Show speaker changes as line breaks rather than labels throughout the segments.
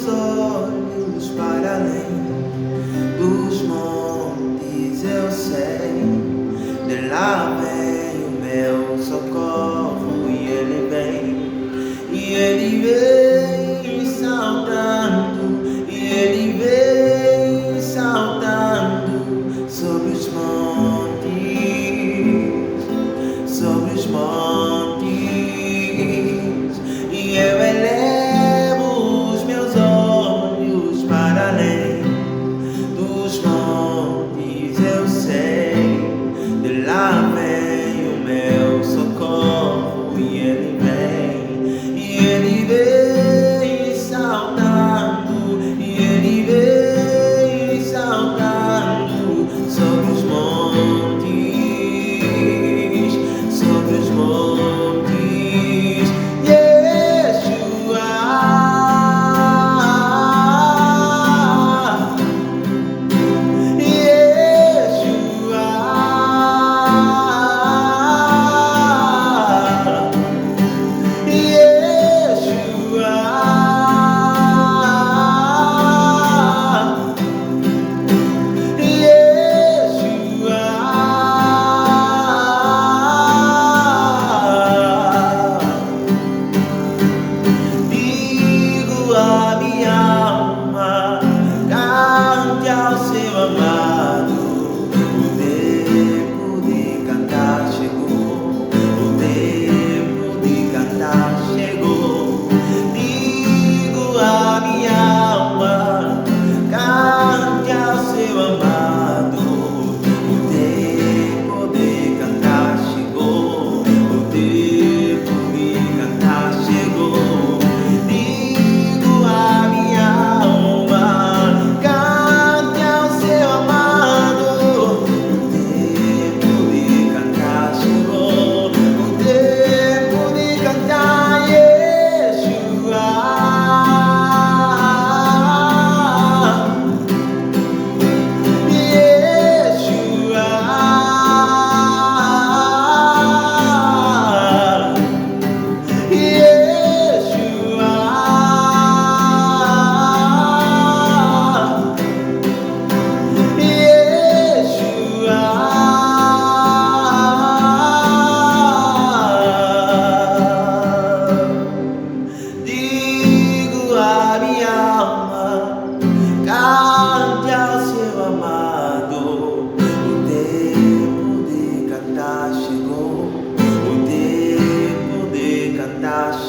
Olhos para além dos montes, eu sei, de lá vem o meu socorro e ele vem saltando, e ele vem saltando sobre os montes, e eu elevo os meus olhos para além dos montes, eu sei, de lá vem o meu socorro e ele vem saltando, e ele vem saltando sobre os montes, sobre os montes.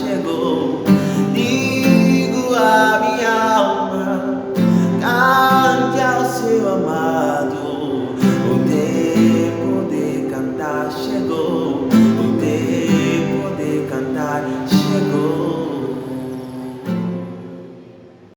Chegou, digo a minha alma, cante ao seu amado, o tempo de cantar chegou.